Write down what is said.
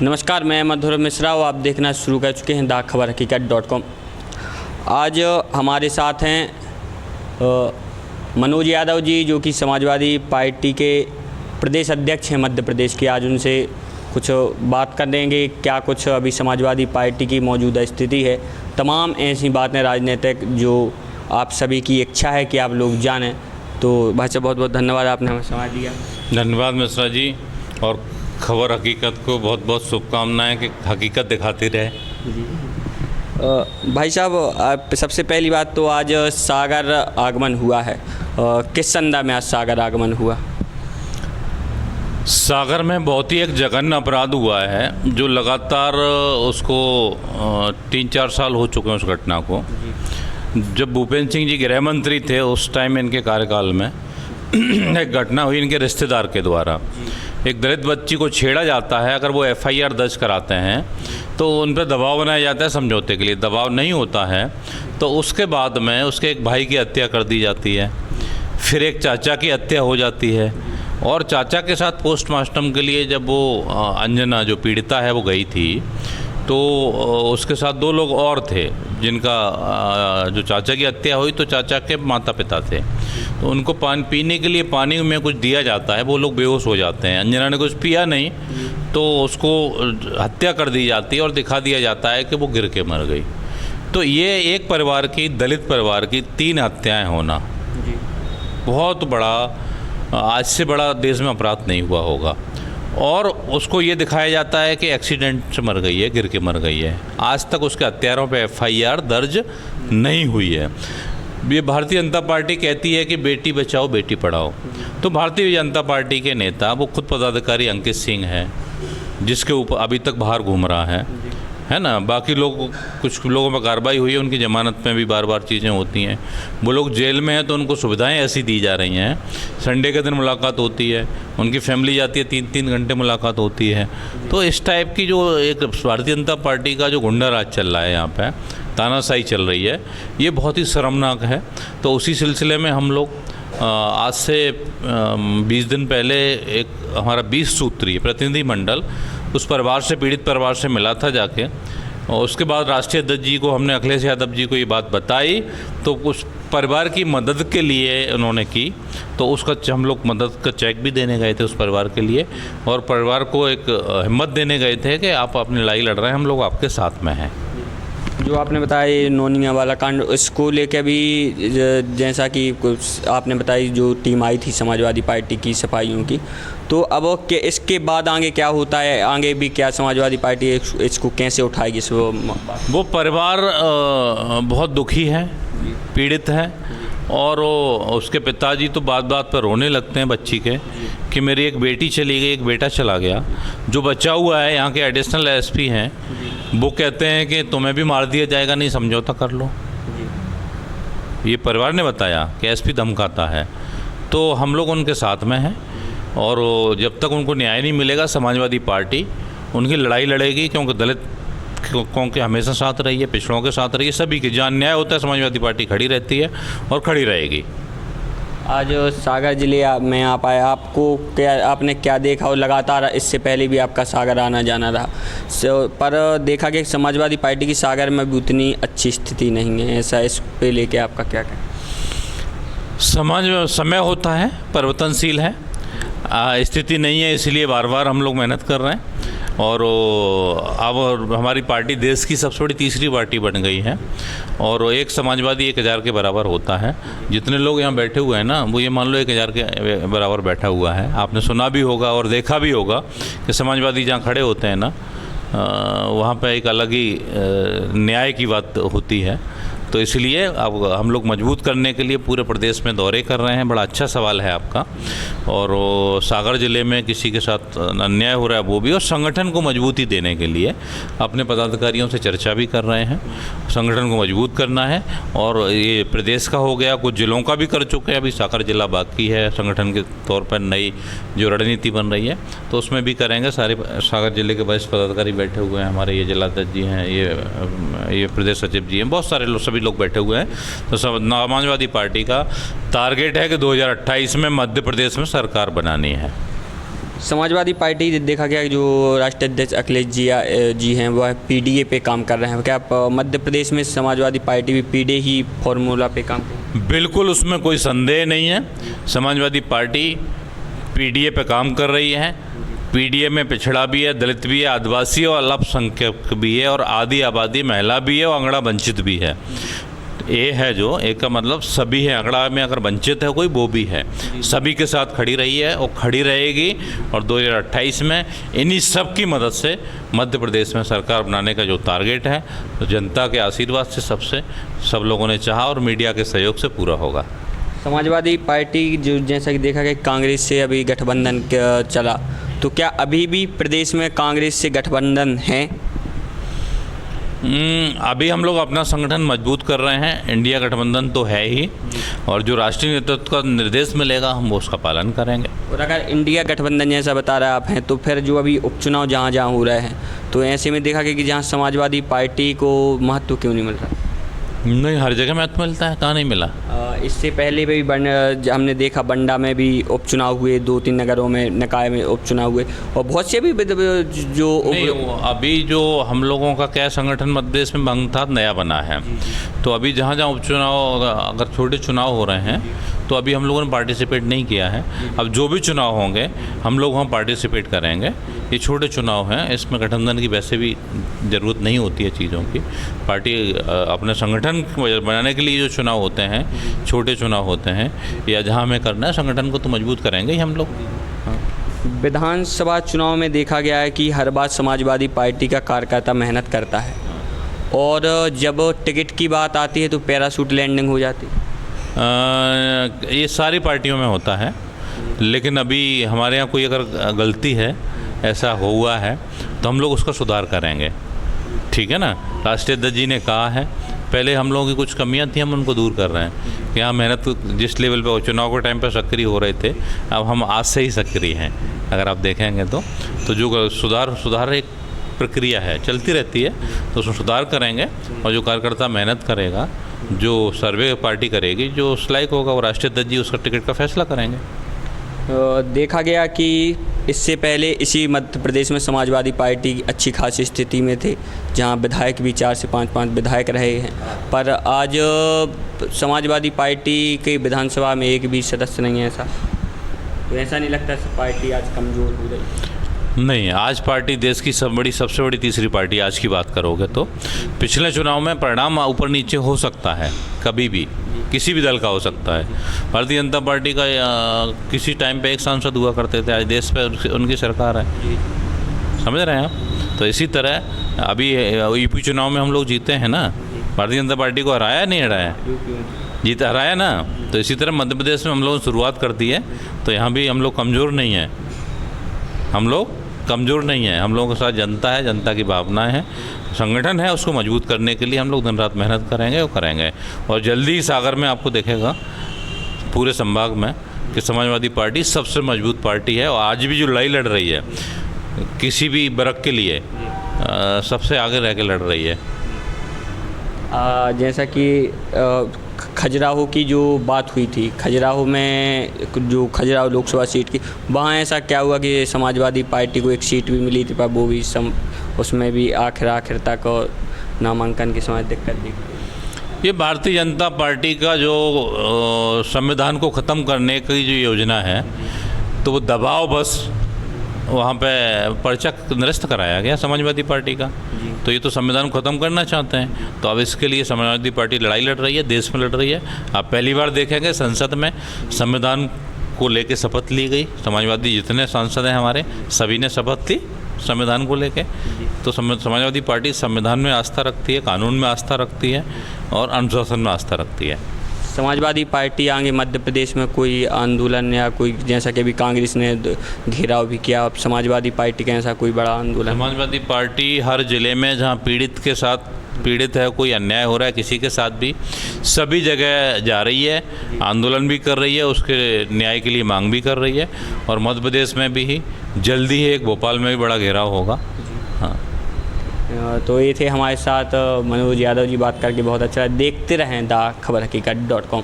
नमस्कार, मैं मधुर मिश्रा और आप देखना शुरू कर चुके हैं द खबर हकीकत.com। आज हमारे साथ हैं मनोज यादव जी, जो कि समाजवादी पार्टी के प्रदेश अध्यक्ष हैं मध्य प्रदेश के। आज उनसे कुछ बात कर देंगे, क्या कुछ अभी समाजवादी पार्टी की मौजूदा स्थिति है, तमाम ऐसी बातें राजनीतिक जो आप सभी की इच्छा है कि आप लोग जानें। तो भाई साहब, बहुत बहुत धन्यवाद, आपने हमें समय दिया। धन्यवाद मिश्रा जी, और खबर हकीकत को बहुत बहुत शुभकामनाएं कि हकीकत दिखाती रहे। भाई साहब, सबसे पहली बात तो आज सागर आगमन हुआ है, किस संदर्भ में आज सागर आगमन हुआ? सागर में बहुत ही एक जघन्य अपराध हुआ है, जो लगातार उसको 3-4 साल हो चुके हैं उस घटना को। जब भूपेंद्र सिंह जी गृह मंत्री थे उस टाइम इनके कार्यकाल में एक घटना हुई इनके रिश्तेदार के द्वारा। एक दलित बच्ची को छेड़ा जाता है, अगर वो FIR दर्ज कराते हैं तो उन पर दबाव बनाया जाता है समझौते के लिए। दबाव नहीं होता है तो उसके बाद में उसके एक भाई की हत्या कर दी जाती है, फिर एक चाचा की हत्या हो जाती है, और चाचा के साथ पोस्टमार्टम के लिए जब वो अंजना जो पीड़िता है वो गई थी तो उसके साथ 2 लोग और थे जिनका जो चाचा की हत्या हुई तो चाचा के माता पिता थे। तो उनको पानी पीने के लिए पानी में कुछ दिया जाता है, वो लोग बेहोश हो जाते हैं। अंजना ने कुछ पिया नहीं तो उसको हत्या कर दी जाती है और दिखा दिया जाता है कि वो गिर के मर गई। तो ये एक परिवार की, दलित परिवार की 3 हत्याएँ होना बहुत बड़ा, आज से बड़ा देश में अपराध नहीं हुआ होगा। और उसको ये दिखाया जाता है कि एक्सीडेंट से मर गई है, गिर के मर गई है। आज तक उसके हत्यारों पे FIR दर्ज नहीं हुई है। ये भारतीय जनता पार्टी कहती है कि बेटी बचाओ बेटी पढ़ाओ। तो भारतीय जनता पार्टी के नेता, वो खुद पदाधिकारी अंकित सिंह है, जिसके ऊपर अभी तक बाहर घूम रहा है ना। बाकी लोग, कुछ लोगों पर कार्रवाई हुई है, उनकी ज़मानत में भी बार बार चीज़ें होती हैं। वो लोग जेल में हैं तो उनको सुविधाएं ऐसी दी जा रही हैं, संडे के दिन मुलाकात होती है, उनकी फैमिली जाती है, 3-3 घंटे मुलाकात होती है। तो इस टाइप की जो एक भारतीय जनता पार्टी का जो गुंडा राज चल रहा है यहाँ पर, तानाशाही चल रही है, ये बहुत ही शर्मनाक है। तो उसी सिलसिले में हम लोग आज से 20 दिन पहले एक हमारा 20 सूत्रीय प्रतिनिधिमंडल उस परिवार से, पीड़ित परिवार से मिला था जाके, और उसके बाद राष्ट्रीय अध्यक्ष जी को हमने, अखिलेश यादव जी को ये बात बताई। तो उस परिवार की मदद के लिए उन्होंने की, तो उसका हम लोग मदद का चेक भी देने गए थे उस परिवार के लिए, और परिवार को एक हिम्मत देने गए थे कि आप अपनी लड़ाई लड़ रहे हैं, हम लोग आपके साथ में हैं। जो आपने बताया ये नोनिया वाला कांड, इसको लेकर भी जैसा कि कुछ आपने बताई, जो टीम आई थी समाजवादी पार्टी की सफाइयों की, तो अब इसके बाद आगे क्या होता है? आगे भी क्या समाजवादी पार्टी इसको कैसे उठाएगी? वो परिवार बहुत दुखी है, पीड़ित है, और उसके पिताजी तो बात बात पर रोने लगते हैं बच्ची के कि मेरी एक बेटी चली गई, एक बेटा चला गया। जो बच्चा हुआ है, यहाँ के एडिशनल SP हैं, वो कहते हैं कि तुम्हें भी मार दिया जाएगा, नहीं समझौता कर लो। ये परिवार ने बताया कि SP धमकाता है। तो हम लोग उनके साथ में हैं, और जब तक उनको न्याय नहीं मिलेगा समाजवादी पार्टी उनकी लड़ाई लड़ेगी, क्योंकि दलित के हमेशा साथ रही है, पिछड़ों के साथ रही है, सभी के जहाँ न्याय होता है समाजवादी पार्टी खड़ी रहती है और खड़ी रहेगी। आज सागर जिले में आप आए, आपने क्या देखा? और लगातार इससे पहले भी आपका सागर आना जाना रहा, पर देखा कि समाजवादी पार्टी की सागर में भी उतनी अच्छी स्थिति नहीं है, ऐसा इस पे लेके आपका क्या कहना? समाज में समय होता है, परिवर्तनशील है, स्थिति नहीं है, इसलिए बार बार हम लोग मेहनत कर रहे हैं। और अब हमारी पार्टी देश की सबसे बड़ी तीसरी पार्टी बन गई है, और एक समाजवादी 1000 के बराबर होता है। जितने लोग यहाँ बैठे हुए हैं ना, वो ये मान लो 1000 के बराबर बैठा हुआ है। आपने सुना भी होगा और देखा भी होगा कि समाजवादी जहाँ खड़े होते हैं ना, वहाँ पे एक अलग ही न्याय की बात होती है। तो इसलिए अब हम लोग मजबूत करने के लिए पूरे प्रदेश में दौरे कर रहे हैं। बड़ा अच्छा सवाल है आपका। और सागर ज़िले में किसी के साथ अन्याय हो रहा है वो भी, और संगठन को मजबूती देने के लिए अपने पदाधिकारियों से चर्चा भी कर रहे हैं। संगठन को मजबूत करना है, और ये प्रदेश का हो गया, कुछ जिलों का भी कर चुके हैं, अभी सागर जिला बाकी है संगठन के तौर पर नई जो रणनीति बन रही है, तो उसमें भी करेंगे। सारे सागर जिले के वरिष्ठ पदाधिकारी बैठे हुए हैं, हमारे ये जिलाध्यक्ष जी हैं, ये प्रदेश सचिव जी हैं, बहुत सारे लोग, सभी लोग बैठे हुए हैं। तो समाजवादी पार्टी का टारगेट है कि 2028 में मध्य प्रदेश में सरकार बनानी है। समाजवादी पार्टी देखा गया कि जो राष्ट्रीय अध्यक्ष अखिलेश जी हैं वह पीडीए पे काम कर रहे हैं। क्या आप मध्य प्रदेश में समाजवादी पार्टी भी पीडीए ही फॉर्मूला पे काम कर रही है? बिल्कुल, उसमें कोई संदेह नहीं है। समाजवादी पार्टी पीडीए पे काम कर रही है। पीडीए में पिछड़ा भी है, दलित भी है, आदिवासी और अल्पसंख्यक भी है, और आधी आबादी महिला भी है, और अंगड़ा वंचित भी है। ये है जो एक का मतलब सभी है, अंगड़ा में अगर वंचित है कोई वो भी है, सभी के साथ खड़ी रही है और खड़ी रहेगी। और 2028 में इन्हीं सब की मदद से मध्य प्रदेश में सरकार बनाने का जो टारगेट है, तो जनता के आशीर्वाद से सब लोगों ने चाहा और मीडिया के सहयोग से पूरा होगा। समाजवादी पार्टी जो जैसा कि देखा गया कांग्रेस से अभी गठबंधन चला, तो क्या अभी भी प्रदेश में कांग्रेस से गठबंधन है? अभी हम लोग अपना संगठन मजबूत कर रहे हैं। इंडिया गठबंधन तो है ही, और जो राष्ट्रीय नेतृत्व का निर्देश मिलेगा हम वो उसका पालन करेंगे। और अगर इंडिया गठबंधन जैसा बता रहे आप हैं, तो फिर जो अभी उपचुनाव जहाँ जहाँ हो रहे हैं, तो ऐसे में देखा गया कि जहाँ समाजवादी पार्टी को महत्व क्यों नहीं मिल रहा? नहीं, हर जगह महत्व मिलता है, कहाँ नहीं मिला। इससे पहले भी हमने देखा बंडा में भी उपचुनाव हुए, 2-3 नगरों में निकाय में उपचुनाव हुए, और बहुत से भी जो अभी जो हम लोगों का क्या संगठन मध्य प्रदेश में भंगता नया बना है, तो अभी जहाँ जहाँ उपचुनाव अगर छोटे चुनाव हो रहे हैं तो अभी हम लोगों ने पार्टिसिपेट नहीं किया है। अब जो भी चुनाव होंगे हम लोग वहाँ पार्टिसिपेट करेंगे। ये छोटे चुनाव हैं, इसमें गठबंधन की वैसे भी ज़रूरत नहीं होती है चीज़ों की। पार्टी अपने संगठन बनाने के लिए जो चुनाव होते हैं, छोटे चुनाव होते हैं, या जहाँ हमें करना है संगठन को तो मजबूत करेंगे ही हम लोग। विधानसभा चुनाव में देखा गया है कि हर बार समाजवादी पार्टी का कार्यकर्ता मेहनत करता है, और जब टिकट की बात आती है तो पैराशूट लैंडिंग हो जाती है। ये सारी पार्टियों में होता है, लेकिन अभी हमारे यहाँ कोई अगर गलती है, ऐसा हुआ है, तो हम लोग उसका सुधार करेंगे। ठीक है ना। राष्ट्रीय अध्यक्ष जी ने कहा है, पहले हम लोगों की कुछ कमियां थी, हम उनको दूर कर रहे हैं। कि हाँ, मेहनत जिस लेवल पे चुनाव के टाइम पे सक्रिय हो रहे थे, अब हम आज से ही सक्रिय हैं। अगर आप देखेंगे तो जो सुधार एक प्रक्रिया है, चलती रहती है, तो उसमें सुधार करेंगे। और जो कार्यकर्ता मेहनत करेगा, जो सर्वे पार्टी करेगी, जो उस लायक होगा, वो राष्ट्रीय अध्यक्ष जी उसका टिकट का फैसला करेंगे। देखा गया कि इससे पहले इसी मध्य प्रदेश में समाजवादी पार्टी अच्छी खासी स्थिति में थे, जहां विधायक भी 4 से 5 विधायक रहे हैं, पर आज समाजवादी पार्टी के विधानसभा में एक भी सदस्य नहीं है। ऐसा तो ऐसा नहीं लगता पार्टी आज कमज़ोर हो गई? नहीं, आज पार्टी देश की सबसे बड़ी तीसरी पार्टी आज की बात करोगे तो पिछले चुनाव में परिणाम ऊपर नीचे हो सकता है, कभी भी किसी भी दल का हो सकता है। भारतीय जनता पार्टी का किसी टाइम पे एक सांसद हुआ करते थे, आज देश पे उनकी सरकार है। समझ रहे हैं आप? तो इसी तरह अभी यूपी चुनाव में हम लोग जीते हैं ना, भारतीय जनता पार्टी को हराया नहीं हराया, जीता हराया ना। तो इसी तरह मध्य प्रदेश में हम लोगों ने शुरुआत कर दी है, तो यहाँ भी हम लोग कमज़ोर नहीं हैं। हम लोग कमज़ोर नहीं है, हम लोगों के साथ जनता है, जनता की भावनाएं हैं, संगठन है, उसको मजबूत करने के लिए हम लोग दिन रात मेहनत करेंगे और करेंगे। और जल्दी ही सागर में आपको देखेगा पूरे संभाग में कि समाजवादी पार्टी सबसे मजबूत पार्टी है, और आज भी जो लड़ाई लड़ रही है किसी भी वर्ग के लिए सबसे आगे रह के लड़ रही है। जैसा कि खजुराहो की जो बात हुई थी, खजुराहो में जो खजुराहो लोकसभा सीट की, वहाँ ऐसा क्या हुआ कि समाजवादी पार्टी को एक सीट भी मिली थी, पर वो भी उसमें भी आखिर तक नामांकन के समय दिक्कत दिखी। ये भारतीय जनता पार्टी का जो संविधान को ख़त्म करने की जो योजना है, तो वो दबाव बस वहाँ पे पर्चा निरस्त कराया गया समाजवादी पार्टी का। तो ये तो संविधान को ख़त्म करना चाहते हैं, तो अब इसके लिए समाजवादी पार्टी लड़ाई लड़ रही है, देश में लड़ रही है। आप पहली बार देखेंगे संसद में संविधान को लेके शपथ ली गई। समाजवादी जितने सांसद हैं हमारे, सभी ने शपथ ली संविधान को लेके। तो समाजवादी पार्टी संविधान में आस्था रखती है, कानून में आस्था रखती है, और अनुशासन में आस्था रखती है। समाजवादी पार्टी आगे मध्य प्रदेश में कोई आंदोलन या कोई, जैसा कि अभी कांग्रेस ने घेराव भी किया, अब समाजवादी पार्टी का ऐसा कोई बड़ा आंदोलन? समाजवादी पार्टी हर ज़िले में जहां पीड़ित है, कोई अन्याय हो रहा है किसी के साथ भी, सभी जगह जा रही है, आंदोलन भी कर रही है, उसके न्याय के लिए मांग भी कर रही है। और मध्य प्रदेश में भी जल्दी ही एक भोपाल में भी बड़ा घेराव होगा। हाँ, तो ये थे हमारे साथ मनोज यादव जी, बात करके बहुत अच्छा। देखते रहें दा खबर हकीकत.com।